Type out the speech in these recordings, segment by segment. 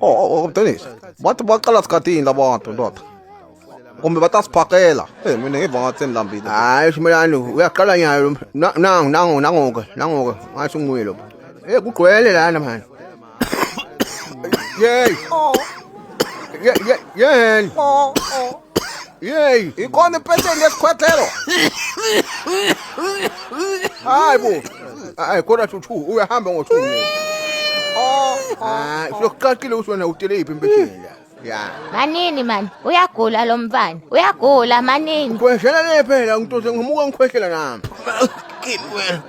Dennis, bathi baqala sikhathini labantu ndoda. Kumbe batasiphakela. Mina ngiva ngathi senilambile. Hayi Simelane uyaqala nyalo nangoke ngathi unguye lo. Kugcwele lana manje. Yey. Yey. Yey, Ikhona ipetsheni yesikhwethelo. hayi bo. Hayi kodwa thuthu uyahamba ngothungu. Sokuqaqile usona utele iphi impesheni la. Ya. Manini man, uyagula lo mfana. Uyagula manini. Kweshela le phela ngitose ngimuka ngikhwehlela nami. Kimwe,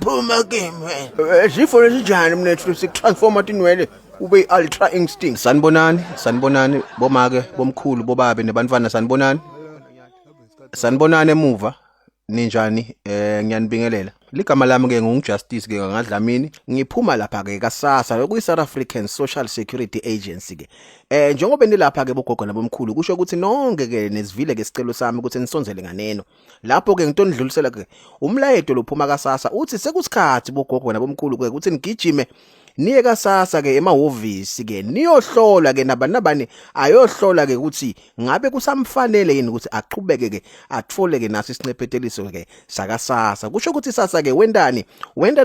phuma kimwe. Sifo lesijani mnethu sikutransforma tinwele ube ultra instinct. Sanibonani bomake bomkhulu bobabe nebantwana sanibonani emuva ninjani ngiyanibingelela ligama lami ke ngungujustice ke ngadlamini ngiphuma lapha ke kasasa lokuyi South African Social Security Agency ke njengoba nilapha ke bogogo nabomkhulu kusho ukuthi nonke ke nesivile ke sicelo sami ukuthi nisonzele nganeno lapho ke ngitonidlulisela ke umlayeto lophuma kasasa uthi sekusikhathi bogogo nabomkhulu ke ukuthi nigijime niye kasasa ke emahhovisi ke niyohlola ke nabani ayohlola ke ukuthi ngabe kusamfanele yini ukuthi aqhubeke ke athole ke naso isinephetheliso ke sakasasa kusho ukuthi sasa ke wenda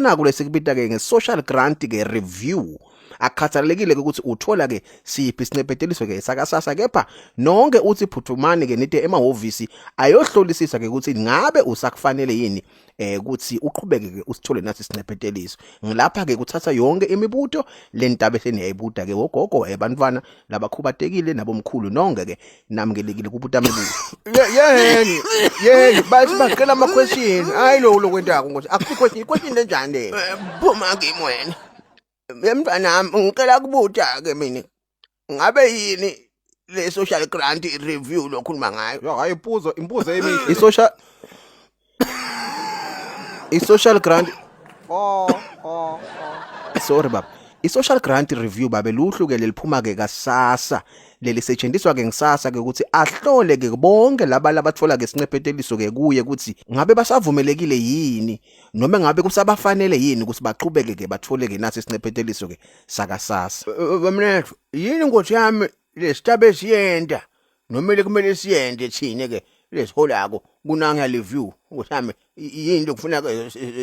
naku lesikubita ke nge-social grant ke review akhathalekile ke ukuthi uthola ke siphi isinephetheliso ke sakasasa kepha nonke uthi phuthumani ke nite emahhovisi ayohlolisisa ke ukuthi ngabe usakufanele yini ukuthi uqhubeke ke usithole nathi isinephetheliso ngilapha ke kuthatha yonke imibuto lentaba eseniyayibuda ke ogogo ebantwana labakhubatekile nabomkhulu nonke ke namkelekile kubuta imibuto yey bathi baqela ama question hayi lo kwentako ngothi akusikho question lenjani le Phuma kimi wena. Mntwana ngicela kubuta ke mina ngabe yini le social grant review lokhuluma ngayo yo hayi impuzo emihle i-social grant sorry baba i-social grant review babe luhlu ke leliphuma ke kasasa lelisetshenziswa ke ngisasa ke ukuthi ahlole ke bonke laba labathola ke sinephetheliso ke kuye ukuthi ngabe basavumelekile yini noma ngabe kusabafanele yini ukuthi baqhubeke ke bathole ke nathi sinephetheliso ke sakasasa bamnethu yini ngothi yami lesitaba esiyenda noma kumele siyende thine ke lesiholako kunanga review ngosami yini lokufuna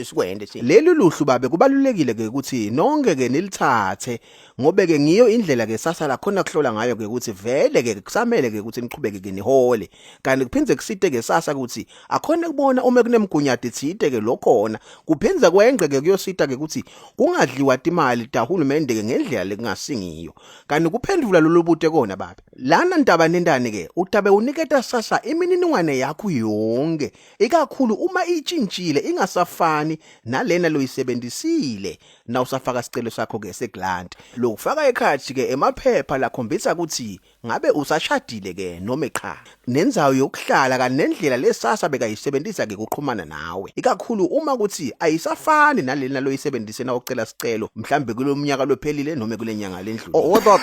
sikwende thina leli luhlu babe kubalulekile ke ukuthi nonke ke nilithathe ngobe ke ngiyo indlela ke sasa la khona kuhlola ngayo ke ukuthi vele ke kusamele ke ukuthi niqhubeke ke nihole kanti kuphinze kusite ke sasa ukuthi akhona kubona uma kunemgunyadi thide ke lokhona kuphinze kwengce ke kuyosita ke ukuthi kungadliwa imali tahulumende ke ngendlela lekungasingiyo kanti kuphendula lolubute kona babe lana ndaba nendani ke utabe uniketa sasa imininingwane yakho yonke ikakhulu uma itshintshile ingasafani nalena loyisebenzisile na usafaka sicelo sakho ke seglant lokufaka ekhathi ke emaphepha lakhombisa ukuthi ngabe usashadile ke noma cha nenzawo yokuhlala kanti nendlela lesasa bekayisebenzisa ke kuqhumana nawe ikakhulu uma ukuthi ayisafani nalena loyisebenzise na ucela sicelo mhlambe kulomnyaka lophelile noma kulenyanga lendlule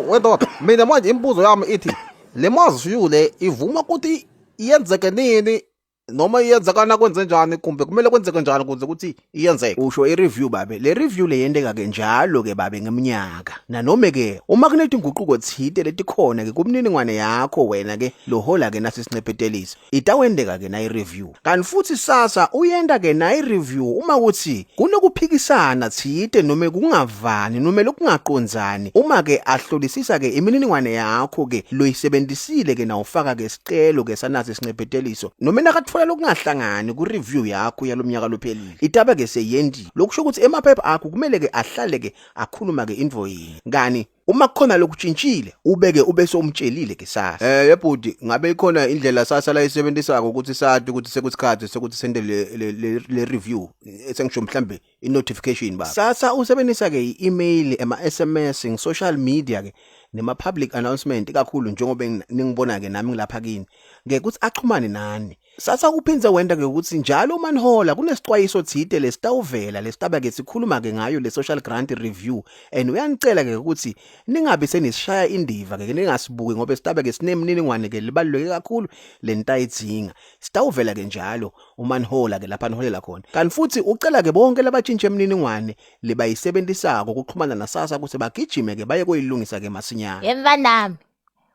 Wedot, mina manje imbuzo yami ithi le mazwi le ivuma ukuthi iyenzeke nini noma iyenzekana kwenze njani kumbe kumele kwenzeke njani ukuze ukuthi iyenzeke usho i-review babe le review le yendeka ke njalo ke babe ngeminyaka nanoma ke uma kunethi inguquko thide letikhona ke kumniningwane yakho wena ke lohola ke nasi sinephetheliso itawendeka ke na i-review kanti futhi sasa uyenda ke na i-review uma kuthi kunokuphikisana thide noma kungavani noma lokungaqonzani uma ke ahlolisisa ke imininingwane yakho ke loyisebenzisile ke na ufaka ke sicelo ke sanasi sinephetheliso noma nakathola lokungahlangani ku-review yakho yalomnyaka lophelile itaba ke seyendi lokusho ukuthi emaphepha akho kumele ke ahlale ke akhuluma ke info yini ngani uma kukhona lokutshintshile ubeke ubese umtshelile ke sasa yebhudi ngabe ikhona indlela sasa la isebenzisako ukuthi sathi ukuthi sekusikhathi sokuthi sende le review esengisho mhlambe i-notification baba sasa usebenzisa ke i-email ema-SMS ngi-social media ke nema public announcement kakhulu njengoba ningibona ke nami ngilapha kini ngeke ukuthi axhumane nani sasa kuphinze wenda ke ukuthi njalo uManhola kunesixwayiso thide lesitawuvela lesitaba ke sikhuluma ke ngayo le social grant review and uyanicela ke ukuthi ningabe senisishaya indiva ke ningasibuki ngoba sitaba ke sinemniningwane ke libaluleke kakhulu lentayidzinga sitawuvela ke njalo uManhola ke lapha niholela khona kanti futhi ucela ke bonke labatshintshe emniningwane lebayisebenzisako ukuxhumana naSASSA ukuthi bagijime ke baye koyilungisa ke masinyana Yemva nami.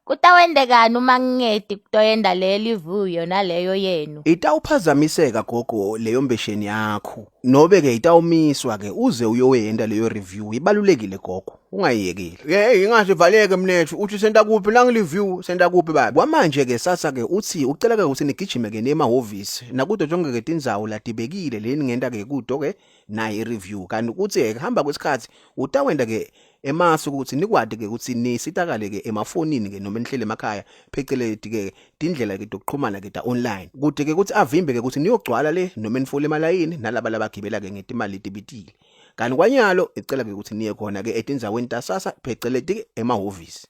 Kutawendekani uma ngingedi kutoyenda leli vuyo naleyo yenu? Itawuphazamiseka gogo leyo mbesheni yakho nobe ke itawumiswa ke uze uyowenda leyo review ibalulekile gogo ungayiyekile ingasivaleke mnethu uthi senta kuphi la ngireview senta kuphi baba kwamanje ke SASSA ke uthi ucela ke ukuthi nigijime ke nemahhovisi nakude jonke ke tindzawo ladibekile leni ngenta ke kudo ke nayi ireview kanti ukuthi ke hamba kwesikhathi utawenda ke emasu ukuthi nikwade ke ukuthi nisitakale ke emafonini ke noma enihlele emakhaya phecelezi ke indlela ke dokuxhumana ke ta online kude ke ukuthi avimbe ke ukuthi niyogcwala le noma enifole emalayini nalaba labagibela ke ngetimali tibitile kanti kwanyalo icela ke ukuthi niye khona ke etindzaweni taSASSA phecelezi ke emahhovisi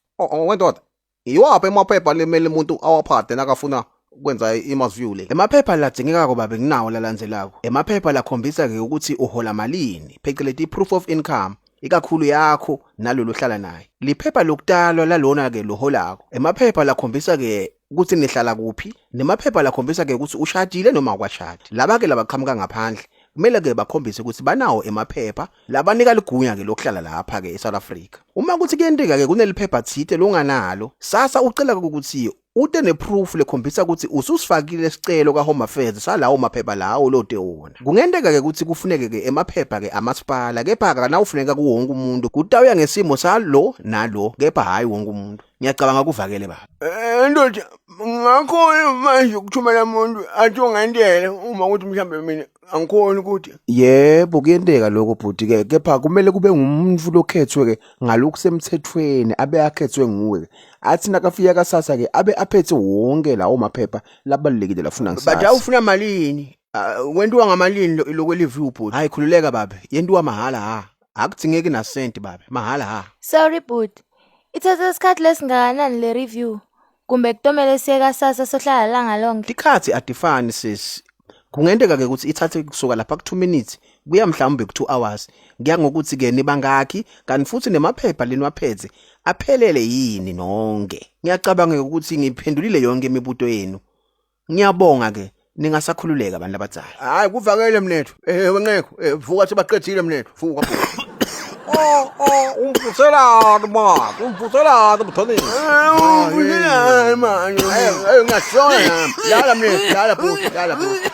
wendoda iwaphi emaphepha lemele umuntu awaphathe nakafuna kwenza i-interview le emaphepha ladzingekako babe nginawo lalandzelako emaphepha lakhombisa ke ukuthi uhola malini phecelezi proof of income ikakhulu yakho nalolu hlala naye liphepha lokutalwa lalona ke loholako emaphepha lakhombisa ke ukuthi nihlala kuphi nemaphepha lakhombisa ke ukuthi ushadile noma akwashadi laba ke labaqhamuka ngaphandle kumele ke bakhombise ukuthi banawo emaphepha labanika ligunya ke lokuhlala lapha ke eSouth Africa uma kuthi kuyenteka ke kuneliphepha thite longanalo SASSA ucela ukuthi ute neproof lekhombisa ukuthi ususifakile isicelo kaHome Affairs salawo maphepha lawo lote wona kungenteka ke ukuthi kufuneke ke emaphepha ke amasipala kepha kana ufuneka kuwonke umuntu kutawuya ngesimo salo nalo kepha hayi wonke umuntu ngiyacabanga kuvakele baba ndoda ngakhona manje ukuthumela umuntu athi ungandela uma ukuthi mhlambe mina angikhona ukuthi yebo kuyenteka lokho bhuti ke kepha kumele kube ngumuntu lokhethwe ke ngalokhu semthethweni abe akhethwe nguwe athi nakafika kaSASSA ke abe aphethe wonke lawo maphepha labalulekile lafuna ngisasa bathi awufuna malini wentiwa ngamalini lokweliview bhuti hayi khululeka baba yentiwa mahala ha akudzingeki na cent baba mahala ha Sorry but. Ithatha isikhathi lesingakanani le review? Kumbe kutomele siye kaSASSA sohlala langa lonke? tikhathi atifani sis kungenteka ke ukuthi ithathe kusuka lapha ku 2 minutes kuya mhlawumbe ku 2 hours kuya ngokuthi ke nibangaki kanti futhi nemaphepha leniwaphethe aphelele yini nonke ngiyacabanga ukuthi ngiphendulile yonke imibuto yenu ngiyabonga ke ningasakhululeka abantu abadala hayi kuvakele mnethu ngekho vuka sebaqedile mnethu vuka umvuselana umvuselana mthonini manje ngiyashona yala mnethu yala bhuti